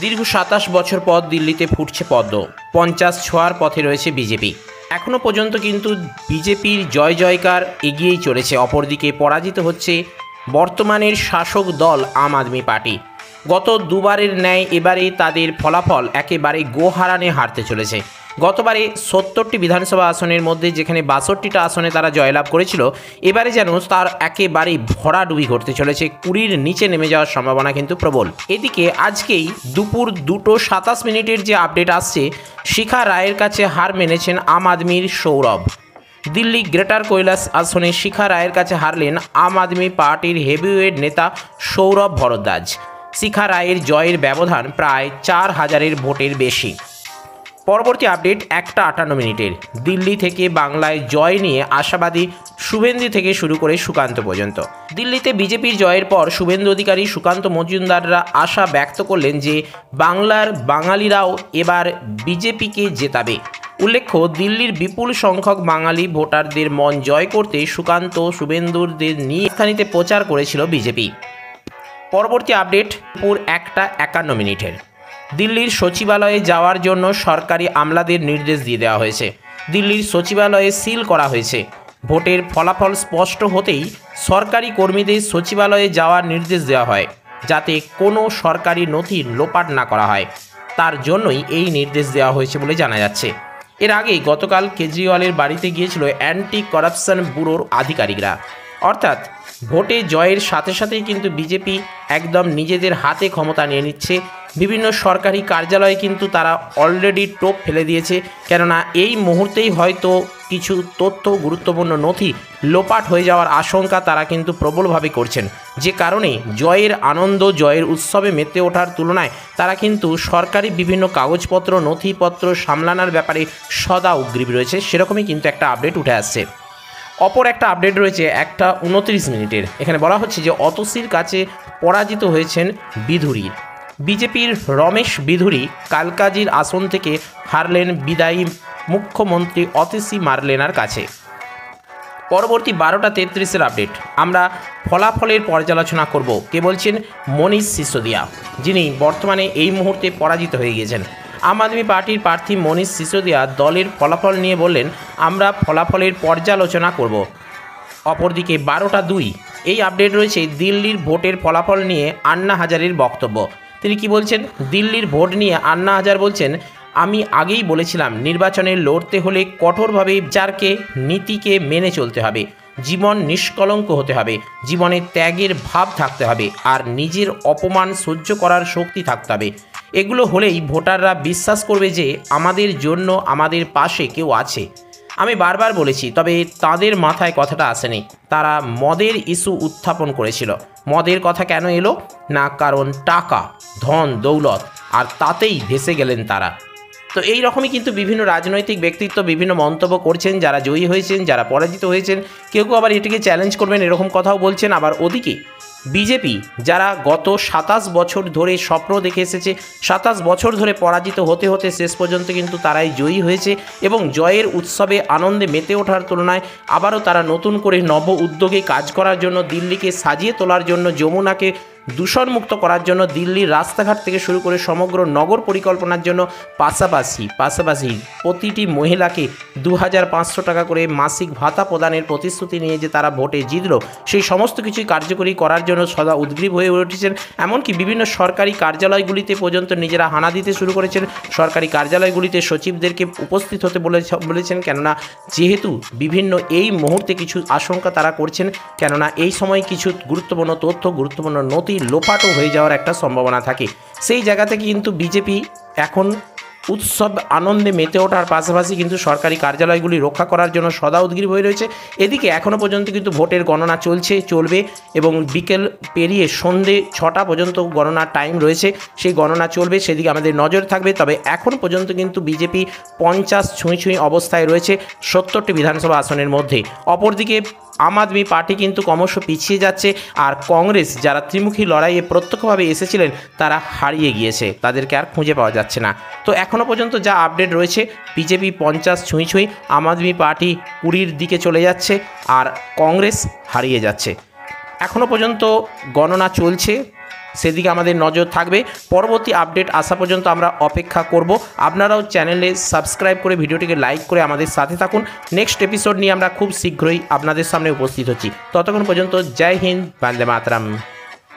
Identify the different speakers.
Speaker 1: দীর্ঘ ২৭ বছর পর দিল্লিতে ফুটছে পদ্ম। ৫০ ছোঁয়ার পথে রয়েছে বিজেপি। এখনও পর্যন্ত কিন্তু বিজেপির জয় জয়কার এগিয়েই চলেছে। অপরদিকে পরাজিত হচ্ছে বর্তমানের শাসক দল আম আদমি পার্টি। গত দুবারের ন্যায় এবারে তাদের ফলাফল একেবারে গোহারানে হারতে চলেছে। গতবারে ৭০টি বিধানসভা আসনের মধ্যে যেখানে ৬২টা আসনে তারা জয়লাভ করেছিল, এবারে যেন তার একেবারেই ভরাডুবি ঘটতে চলেছে। ২০-র নিচে নেমে যাওয়ার সম্ভাবনা কিন্তু প্রবল। এদিকে আজকেই দুপুর 2:27 যে আপডেট আসছে, শিখা রায়ের কাছে হার মেনেছেন আম আদমির সৌরভ। দিল্লি গ্রেটার কৈলাস আসনে শিখা রায়ের কাছে হারলেন আম আদমি পার্টির হেভিওয়েট নেতা সৌরভ ভরদ্বাজ। শিখা রায়ের জয়ের ব্যবধান প্রায় ৪,০০০ ভোটের বেশি। পরবর্তী আপডেট 1:58 দিল্লি থেকে বাংলায় জয় নিয়ে আশাবাদী শুভেন্দু থেকে শুরু করে সুকান্ত পর্যন্ত। দিল্লিতে বিজেপির জয়ের পর শুভেন্দু অধিকারী, সুকান্ত মজুমদাররা আশা ব্যক্ত করলেন যে বাংলার বাঙালিরাও এবার বিজেপিকে জেতাবে। উল্লেখ্য, দিল্লির বিপুল সংখ্যক বাঙালি ভোটারদের মন জয় করতে সুকান্ত শুভেন্দুদের নিয়ে স্থানীয়তে প্রচার করেছিল বিজেপি। পরবর্তী আপডেট পুর 1:51 দিল্লির সচিবালয়ে যাওয়ার জন্য সরকারি আমলাদের নির্দেশ দিয়ে দেওয়া হয়েছে। দিল্লির সচিবালয়ে সিল করা হয়েছে। ভোটের ফলাফল স্পষ্ট হতেই সরকারি কর্মীদের সচিবালয়ে যাওয়ার নির্দেশ দেওয়া হয়, যাতে কোনো সরকারি নথি লোপাট না করা হয়। তার জন্যই এই নির্দেশ দেওয়া হয়েছে বলে জানা যাচ্ছে। এর আগেই গতকাল কেজরিওয়ালের বাড়িতে গিয়েছিল অ্যান্টি করাপশন ব্যুরোর আধিকারিকরা। অর্থাৎ ভোটে জয়ের সাথে সাথেই কিন্তু বিজেপি একদম নিজেদের হাতে ক্ষমতা নিয়ে নিচ্ছে। বিভিন্ন সরকারি কার্যালয়ে কিন্তু তারা অলরেডি টোপ ফেলে দিয়েছে, কেননা এই মুহূর্তেই হয়তো কিছু তথ্য, গুরুত্বপূর্ণ নথি লোপাট হয়ে যাওয়ার আশঙ্কা তারা কিন্তু প্রবলভাবে করছেন। যে কারণে জয়ের আনন্দ, জয়ের উৎসবে মেতে ওঠার তুলনায় তারা কিন্তু সরকারি বিভিন্ন কাগজপত্র, নথিপত্র সামলানোর ব্যাপারে সদা উদ্গ্রীব রয়েছে। সেরকমই কিন্তু একটা আপডেট উঠে আসছে। অপর একটা আপডেট রয়েছে 1:29। এখানে বলা হচ্ছে যে অতসীর কাছে পরাজিত হয়েছেন বিধুরী। বিজেপির রমেশ বিধুরী কালকাজির আসন থেকে হারলেন বিদায়ী মুখ্যমন্ত্রী অতসী মারলেনার কাছে। পরবর্তী 12:33 আপডেট আমরা ফলাফলের পর্যালোচনা করব। কে বলছেন? মনীষ সিসোদিয়া, যিনি বর্তমানে এই মুহূর্তে পরাজিত হয়ে গিয়েছেন। আম আদমি পার্টির প্রার্থী মনীষ সিসোদিয়া দলের ফলাফল নিয়ে বললেন, আমরা ফলাফলের পর্যালোচনা করব। অপরদিকে 12:02 এই আপডেট রয়েছে দিল্লির ভোটের ফলাফল নিয়ে আন্না হাজারের বক্তব্য। তিনি কি বলছেন? দিল্লির ভোট নিয়ে আন্না হাজার বলছেন, আমি আগেই বলেছিলাম নির্বাচনে লড়তে হলে কঠোরভাবে বিচারকে, নীতিকে মেনে চলতে হবে, জীবন নিষ্কলঙ্ক হতে হবে, জীবনে ত্যাগের ভাব থাকতে হবে, আর নিজের অপমান সহ্য করার শক্তি থাকতে হবে। এগুলো হলেই ভোটাররা বিশ্বাস করবে যে আমাদের জন্য, আমাদের পাশে কেউ আছে। আমি বারবার বলেছি, তবে তাদের মাথায় কথাটা আসেনি। তারা মদের ইস্যু উত্থাপন করেছিল। মদের কথা কেন এলো না? কারণ টাকা, ধন, দৌলত, আর তাতেই ভেসে গেলেন তারা। তো এই রকমই কিন্তু বিভিন্ন রাজনৈতিক ব্যক্তিত্ব বিভিন্ন মন্তব্য করছেন, যারা জয়ী হয়েছেন, যারা পরাজিত হয়েছেন। কেউ কেউ আবার এটিকে চ্যালেঞ্জ করবেন এরকম কথাও বলছেন। আবার ওদিকে বিজেপি, যারা গত 27 বছর ধরে স্বপ্ন দেখে এসেছে, 27 বছর ধরে পরাজিত হতে হতে শেষ পর্যন্ত কিন্তু তারাই জয়ী হয়েছে এবং জয়ের উৎসবে আনন্দে মেতে ওঠার তুলনায় আবারও তারা নতুন করে নব উদ্যোগে কাজ করার জন্য, দিল্লিকে সাজিয়ে তোলার জন্য, যমুনাকে দূষণমুক্ত করার জন্য, দিল্লির রাস্তাঘাট থেকে শুরু করে সমগ্র নগর পরিকল্পনার জন্য পাশাপাশি প্রতিটি মহিলাকে 2,500 টাকা করে মাসিক ভাতা প্রদানের প্রতিশ্রুতি নিয়ে যে তারা ভোটে জিতল, সেই সমস্ত কিছুই কার্যকরী করার জন্য সদা উদ্গ্রীব হয়ে উঠেছেন। এমনকি বিভিন্ন সরকারি কার্যালয়গুলিতে পর্যন্ত নিজেরা হানা দিতে শুরু করেছেন। সরকারি কার্যালয়গুলিতে সচিবদেরকে উপস্থিত হতে বলেছেন, কেননা যেহেতু বিভিন্ন এই মুহূর্তে কিছু আশঙ্কা তারা করছেন, কেননা এই সময় কিছু গুরুত্বপূর্ণ তথ্য, গুরুত্বপূর্ণ নথি লোপাটও হয়ে যাওয়ার একটা সম্ভাবনা থাকে। সেই জায়গা থেকে কিন্তু বিজেপি এখন উৎসব আনন্দে মেতে ওঠার পাশাপাশি কিন্তু সরকারি কার্যালয়গুলি রক্ষা করার জন্য সদা উদ্গ্রীব হয়ে রয়েছে। এদিকে এখনও পর্যন্ত কিন্তু ভোটের গণনা চলবে এবং বিকেল পেরিয়ে সন্ধে 6টা পর্যন্ত গণনার টাইম রয়েছে। সেই গণনা চলবে, সেদিকে আমাদের নজর থাকবে। তবে এখন পর্যন্ত কিন্তু বিজেপি 50 ছুঁই অবস্থায় রয়েছে 70টি বিধানসভা আসনের মধ্যে। অপরদিকে আম আদমি পার্টি কিন্তু ক্রমশ পিছিয়ে যাচ্ছে, আর কংগ্রেস, যারা ত্রিমুখী লড়াইয়ে প্রত্যক্ষভাবে এসেছিলেন, তারা হারিয়ে গিয়েছে, তাদেরকে আর খুঁজে পাওয়া যাচ্ছে না। তো এখনও পর্যন্ত যা আপডেট রয়েছে, বিজেপি 50 ছুঁই, আম আদমি পার্টি 20-র দিকে চলে যাচ্ছে, আর কংগ্রেস হারিয়ে যাচ্ছে। এখনও পর্যন্ত গণনা চলছে। সেদিকে আমাদের নজর থাকবে। পরবর্তী আপডেট আসা পর্যন্ত আমরা অপেক্ষা করব। আপনারাও চ্যানেলে সাবস্ক্রাইব করে ভিডিওটিকে লাইক করে আমাদের সাথে থাকুন। নেক্সট এপিসোড নিয়ে আমরা খুব শীঘ্রই আপনাদের সামনে উপস্থিত হচ্ছি। ততক্ষণ পর্যন্ত জয় হিন্দ, বন্দে মাতরম।